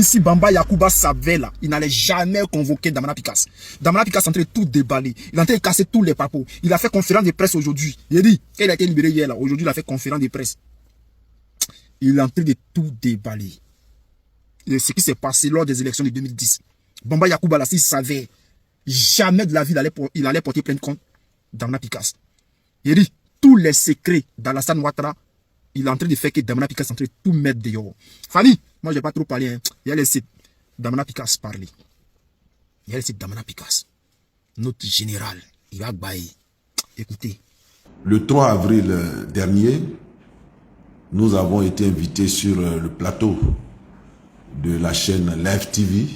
si Bamba Yakuba savait là, il n'allait jamais convoquer Damana Picasse. Damana Picasse est en train de tout déballer. Il est en train de casser tous les papos. Il a fait conférence de presse aujourd'hui. Il a dit, qu'il a été libéré hier là. Aujourd'hui, il a fait conférence de presse. Il est en train de tout déballer. Et ce qui s'est passé lors des élections de 2010. Bamba Yakuba là, s'il savait, jamais de la vie il allait porter plainte contre Damana Picasse. Il dit, tous les secrets d'Alassane Ouattara, il est en train de faire que Damana Picasse est en train de tout mettre dehors. Fanny, moi je n'ai pas trop parlé. Hein. Il a laissé Damana Picasse parler. Il a laissé Damana Picasse, notre général, il va bailler. Écoutez. Le 3 avril dernier, nous avons été invités sur le plateau de la chaîne Live TV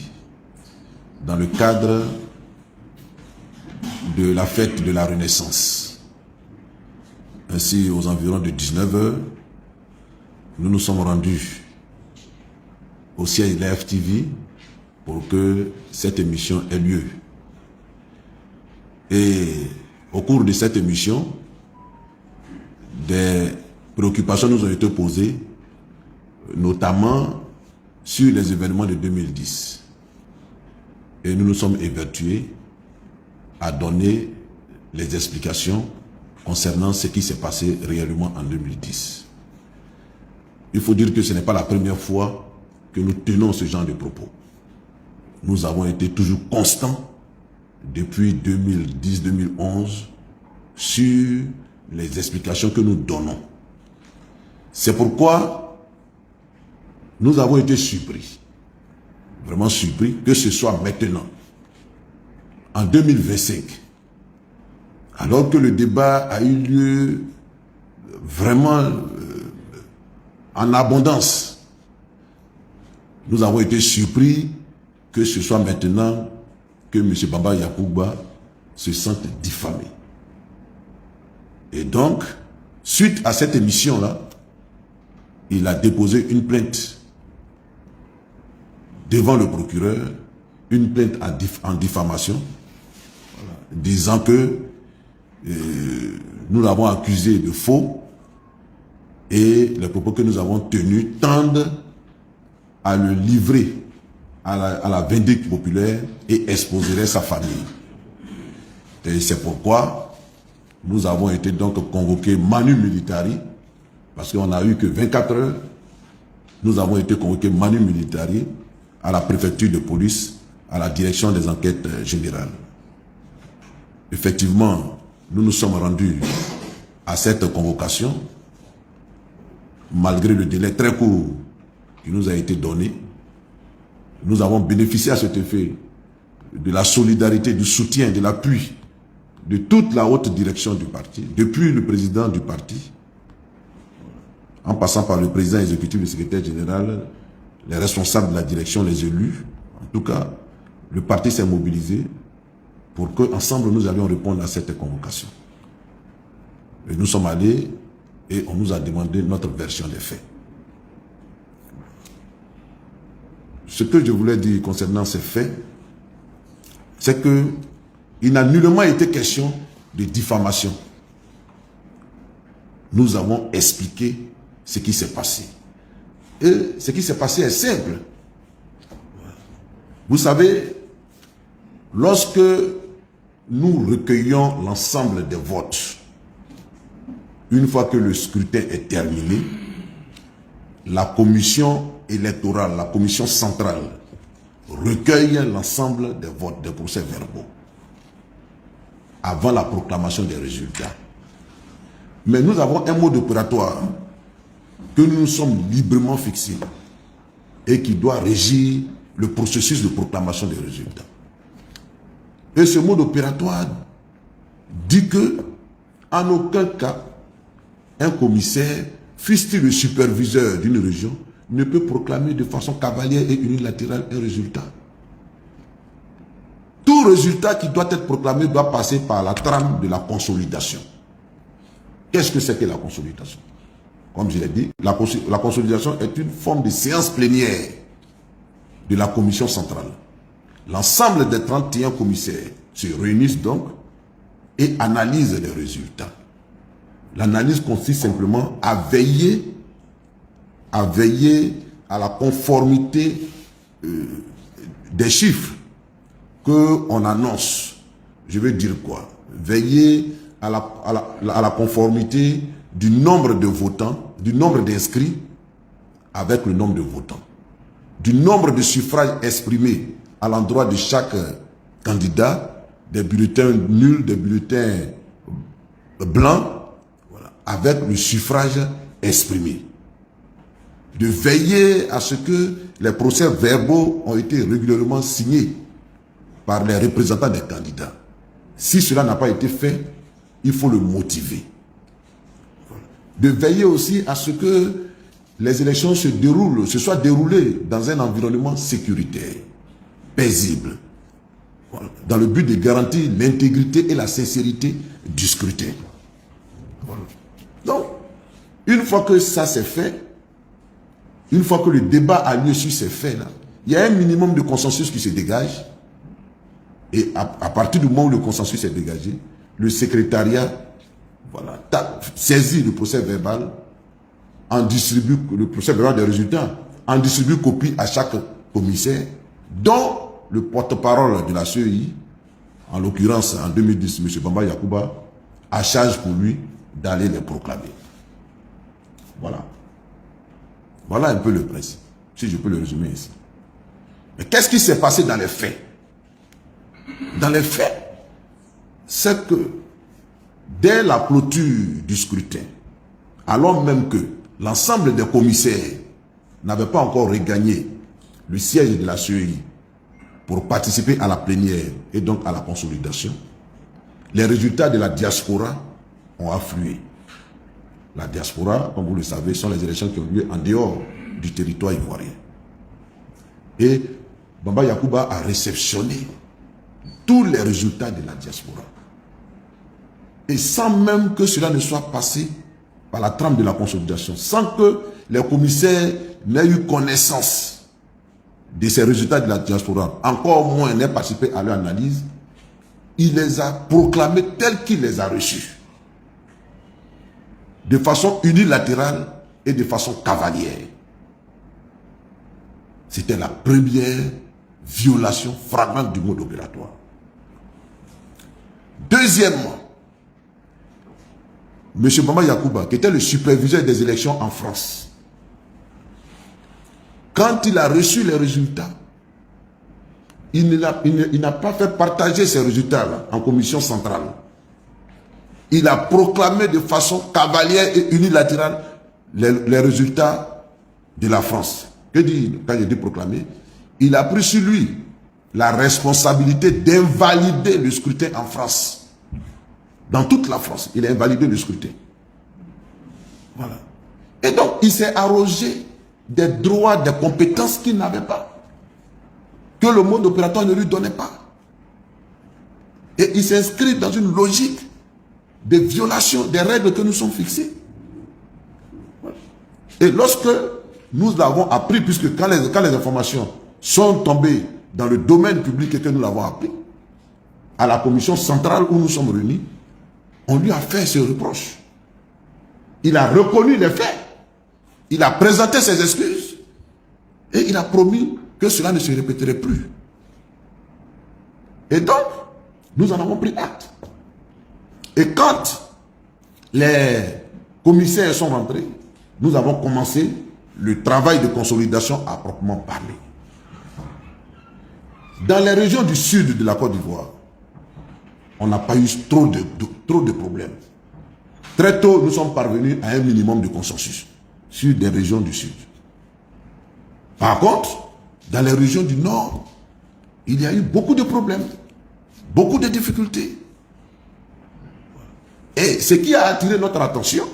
dans le cadre de la fête de la Renaissance. Ainsi, aux environs de 19 h, nous nous sommes rendus au siège de Live TV pour que cette émission ait lieu. Et au cours de cette émission, des préoccupations nous ont été posées, notamment sur les événements de 2010. Et nous nous sommes évertués à donner les explications concernant ce qui s'est passé réellement en 2010. Il faut dire que ce n'est pas la première fois que nous tenons ce genre de propos. Nous avons été toujours constants depuis 2010-2011 sur les explications que nous donnons. C'est pourquoi nous avons été surpris, vraiment surpris, que ce soit maintenant, en 2025, alors que le débat a eu lieu vraiment en abondance. Nous avons été surpris que ce soit maintenant que M. Bamba Yakuba se sente diffamé. Et donc, suite à cette émission-là, il a déposé une plainte devant le procureur, une plainte en diffamation, disant que nous l'avons accusé de faux et les propos que nous avons tenus tendent à le livrer à la vindicte populaire et exposerait sa famille. Et c'est pourquoi nous avons été donc convoqués manu militari, parce qu'on n'a eu que 24 heures, nous avons été convoqués manu militari à la préfecture de police, à la direction des enquêtes générales. Effectivement, nous nous sommes rendus à cette convocation, malgré le délai très court qui nous a été donné. Nous avons bénéficié à cet effet de la solidarité, du soutien, de l'appui de toute la haute direction du parti, depuis le président du parti, en passant par le président exécutif, le secrétaire général, les responsables de la direction, les élus. En tout cas, le parti s'est mobilisé pour qu'ensemble nous allions répondre à cette convocation. Et nous sommes allés et on nous a demandé notre version des faits. Ce que je voulais dire concernant ces faits, c'est qu'il n'a nullement été question de diffamation. Nous avons expliqué ce qui s'est passé. Et ce qui s'est passé est simple. Vous savez, lorsque nous recueillons l'ensemble des votes, une fois que le scrutin est terminé, la commission électorale, la commission centrale, recueille l'ensemble des votes, des procès-verbaux, avant la proclamation des résultats. Mais nous avons un mode opératoire que nous nous sommes librement fixés et qui doit régir le processus de proclamation des résultats. Et ce mode opératoire dit que, en aucun cas, un commissaire, fût-il le superviseur d'une région, ne peut proclamer de façon cavalière et unilatérale un résultat. Tout résultat qui doit être proclamé doit passer par la trame de la consolidation. Qu'est-ce que c'est que la consolidation? Comme je l'ai dit, la consolidation est une forme de séance plénière de la commission centrale. L'ensemble des 31 commissaires se réunissent donc et analysent les résultats. L'analyse consiste simplement à veiller à la conformité des chiffres qu'on annonce, je veux dire quoi? Veiller à la conformité du nombre de votants, du nombre d'inscrits avec le nombre de votants, du nombre de suffrages exprimés à l'endroit de chaque candidat, des bulletins nuls, des bulletins blancs, voilà, avec le suffrage exprimé. De veiller à ce que les procès-verbaux ont été régulièrement signés par les représentants des candidats. Si cela n'a pas été fait, il faut le motiver. Voilà. De veiller aussi à ce que les élections se soient déroulées dans un environnement sécuritaire, paisible, voilà, dans le but de garantir l'intégrité et la sincérité du scrutin. Voilà. Donc, une fois que ça s'est fait, une fois que le débat a lieu sur ces faits-là, il y a un minimum de consensus qui se dégage. Et à partir du moment où le consensus est dégagé, le secrétariat, voilà, saisit le procès verbal, en distribue le procès verbal des résultats, en distribue copie à chaque commissaire, dont le porte-parole de la CEI, en l'occurrence en 2010, M. Bamba Yacouba, a charge pour lui d'aller les proclamer. Voilà. Voilà un peu le principe, si je peux le résumer ici. Mais qu'est-ce qui s'est passé dans les faits? Dans les faits, c'est que dès la clôture du scrutin, alors même que l'ensemble des commissaires n'avaient pas encore regagné le siège de la CEI pour participer à la plénière et donc à la consolidation, les résultats de la diaspora ont afflué. La diaspora, comme vous le savez, sont les élections qui ont lieu en dehors du territoire ivoirien. Et Bamba Yacouba a réceptionné tous les résultats de la diaspora. Et sans même que cela ne soit passé par la trame de la consolidation, sans que les commissaires n'aient eu connaissance de ces résultats de la diaspora, encore moins n'aient participé à leur analyse, il les a proclamés tels qu'il les a reçus. De façon unilatérale et de façon cavalière. C'était la première violation flagrante du mode opératoire. Deuxièmement, M. Bamba Yacouba, qui était le superviseur des élections en France, quand il a reçu les résultats, il n'a pas fait partager ces résultats-là en commission centrale. Il a proclamé de façon cavalière et unilatérale les résultats de la France. Que dit, quand il dit proclamer, il a pris sur lui la responsabilité d'invalider le scrutin en France. Dans toute la France, il a invalidé le scrutin. Voilà. Et donc, il s'est arrogé des droits, des compétences qu'il n'avait pas. Que le monde opératoire ne lui donnait pas. Et il s'inscrit dans une logique de violation des règles que nous sommes fixées. Voilà. Et lorsque nous l'avons appris, puisque quand les informations sont tombées dans le domaine public et que nous l'avons appris, à la commission centrale où nous sommes réunis, on lui a fait ce reproche. Il a reconnu les faits. Il a présenté ses excuses. Et il a promis que cela ne se répéterait plus. Et donc, nous en avons pris acte. Et quand les commissaires sont rentrés, nous avons commencé le travail de consolidation à proprement parler. Dans les régions du sud de la Côte d'Ivoire, on n'a pas eu trop de problèmes. Très tôt, nous sommes parvenus à un minimum de consensus sur des régions du sud. Par contre, dans les régions du nord, il y a eu beaucoup de problèmes, beaucoup de difficultés. Et ce qui a attiré notre attention,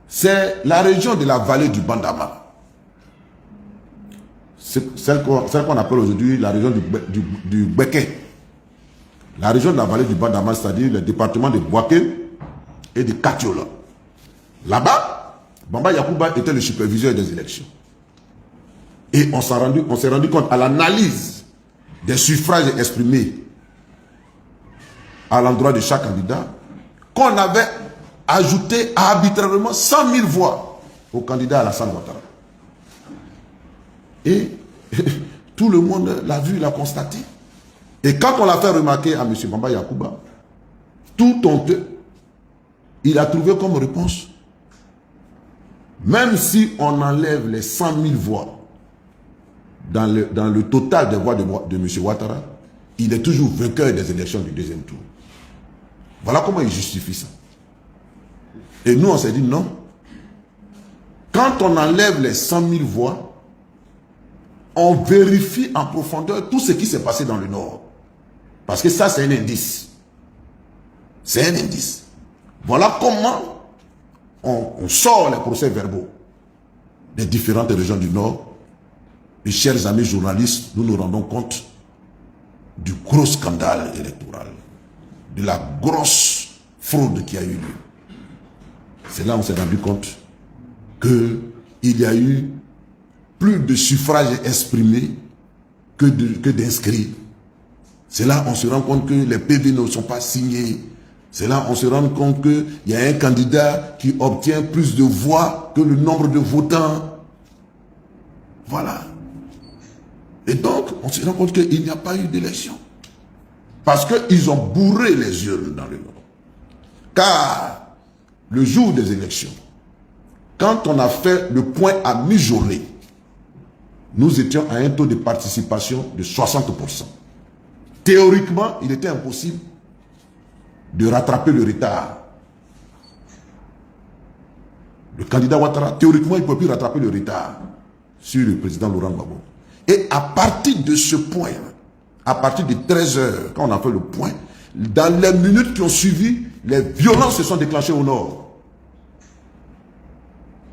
c'est la région de la vallée du Bandama. Celle qu'on appelle aujourd'hui la région du Béké. La région de la vallée du Bandama, c'est-à-dire le département de Boaké et de Katiola. Là-bas, Bamba Yacouba était le superviseur des élections. Et on s'est rendu compte à l'analyse des suffrages exprimés à l'endroit de chaque candidat qu'on avait ajouté arbitrairement 100 000 voix au candidat Alassane Ouattara. Et Tout le monde l'a vu, l'a constaté. Et quand on l'a fait remarquer à M. Bamba Yacouba, tout honteux, il a trouvé comme réponse, même si on enlève les 100 000 voix dans le total des voix de M. Ouattara, il est toujours vainqueur des élections du deuxième tour. Voilà comment il justifie ça. Et nous, on s'est dit non. Quand on enlève les 100 000 voix, on vérifie en profondeur tout ce qui s'est passé dans le Nord. Parce que ça, c'est un indice. C'est un indice. Voilà comment on sort les procès-verbaux des différentes régions du Nord. Et chers amis journalistes, nous nous rendons compte du gros scandale électoral, de la grosse fraude qui a eu lieu. C'est là qu'on s'est rendu compte qu'il y a eu plus de suffrages exprimés que d'inscrits. C'est là qu'on se rend compte que les PV ne sont pas signés. C'est là qu'on se rend compte qu'il y a un candidat qui obtient plus de voix que le nombre de votants. Voilà. Et donc, on se rend compte qu'il n'y a pas eu d'élection. Parce qu'ils ont bourré les urnes dans le Nord. Car, le jour des élections, quand on a fait le point à mi-journée, nous étions à un taux de participation de 60%. Théoriquement, il était impossible de rattraper le retard. Le candidat Ouattara, théoriquement, il ne peut plus rattraper le retard sur le président Laurent Gbagbo. Et à partir de ce point, à partir de 13 h, quand on a fait le point, dans les minutes qui ont suivi, les violences se sont déclenchées au Nord.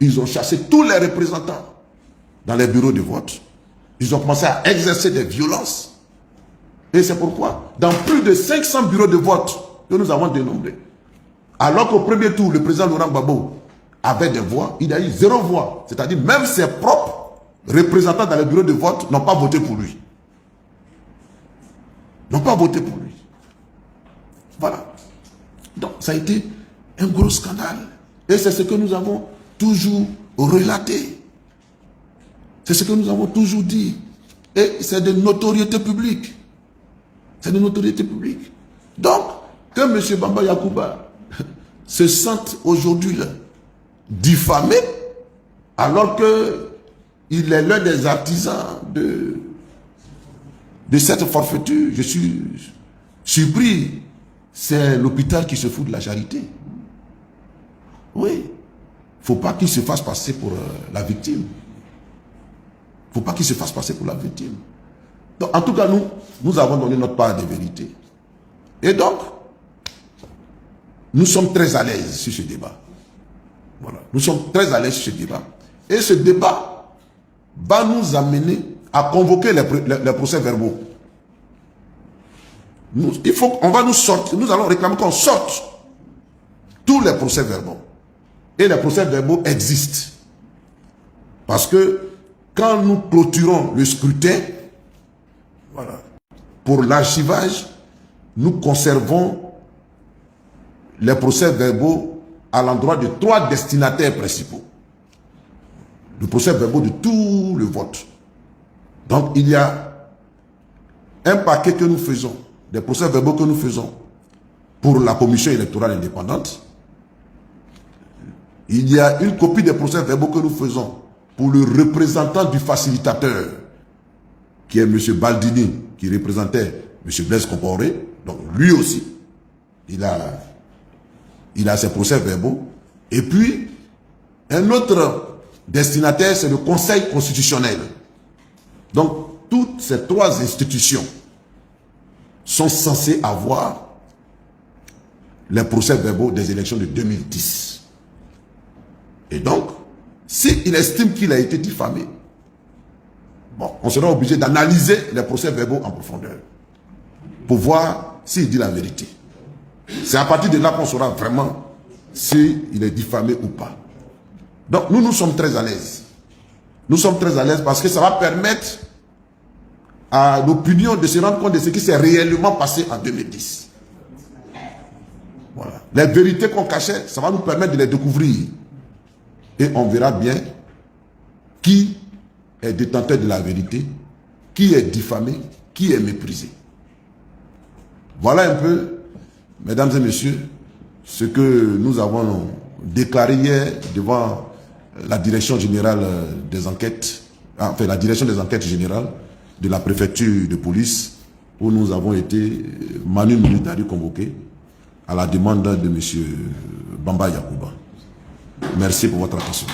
Ils ont chassé tous les représentants dans les bureaux de vote. Ils ont commencé à exercer des violences. Et c'est pourquoi, dans plus de 500 bureaux de vote que nous avons dénombrés, alors qu'au premier tour, le président Laurent Gbagbo avait des voix, il a eu 0 voix. C'est-à-dire même ses propres représentants dans les bureaux de vote n'ont pas voté pour lui. N'ont pas voté pour lui. Voilà. Donc, ça a été un gros scandale. Et c'est ce que nous avons toujours relaté. C'est ce que nous avons toujours dit. Et c'est de notoriété publique. C'est de notoriété publique. Donc, que M. Bamba Yacouba se sente aujourd'hui diffamé, alors qu'il est l'un des artisans de cette forfaiture, je suis surpris. C'est l'hôpital qui se fout de la charité. Oui. Il ne faut pas qu'il se fasse passer pour la victime. Il ne faut pas qu'il se fasse passer pour la victime. Donc, en tout cas, nous avons donné notre part de vérité. Et donc, nous sommes très à l'aise sur ce débat. Voilà. Nous sommes très à l'aise sur ce débat. Et ce débat va nous amener à convoquer les procès-verbaux. On va nous sortir, nous allons réclamer qu'on sorte tous les procès-verbaux. Et les procès-verbaux existent. Parce que quand nous clôturons le scrutin, voilà, pour l'archivage, nous conservons les procès-verbaux à l'endroit de 3 destinataires principaux. Le procès-verbaux de tout le vote. Donc il y a un paquet que nous faisons, des procès-verbaux que nous faisons pour la commission électorale indépendante. Il y a une copie des procès-verbaux que nous faisons pour le représentant du facilitateur, qui est M. Baldini, qui représentait M. Blaise Compaoré. Donc lui aussi, il a ses procès-verbaux. Et puis, un autre destinataire, c'est le Conseil constitutionnel. Donc, toutes ces 3 institutions sont censées avoir les procès-verbaux des élections de 2010. Et donc, s'il estime qu'il a été diffamé, bon, on sera obligé d'analyser les procès-verbaux en profondeur pour voir s'il dit la vérité. C'est à partir de là qu'on saura vraiment s'il est diffamé ou pas. Donc, nous sommes très à l'aise. Nous sommes très à l'aise parce que ça va permettre à l'opinion de se rendre compte de ce qui s'est réellement passé en 2010. Voilà. Les vérités qu'on cachait, ça va nous permettre de les découvrir. Et on verra bien qui est détenteur de la vérité qui est diffamé, qui est méprisé. Voilà un peu, mesdames et messieurs, ce que nous avons déclaré hier devant la direction générale des enquêtes, enfin la direction des enquêtes générales de la préfecture de police, où nous avons été manu militari convoqués à la demande de M. Bamba Yacouba. Merci pour votre attention.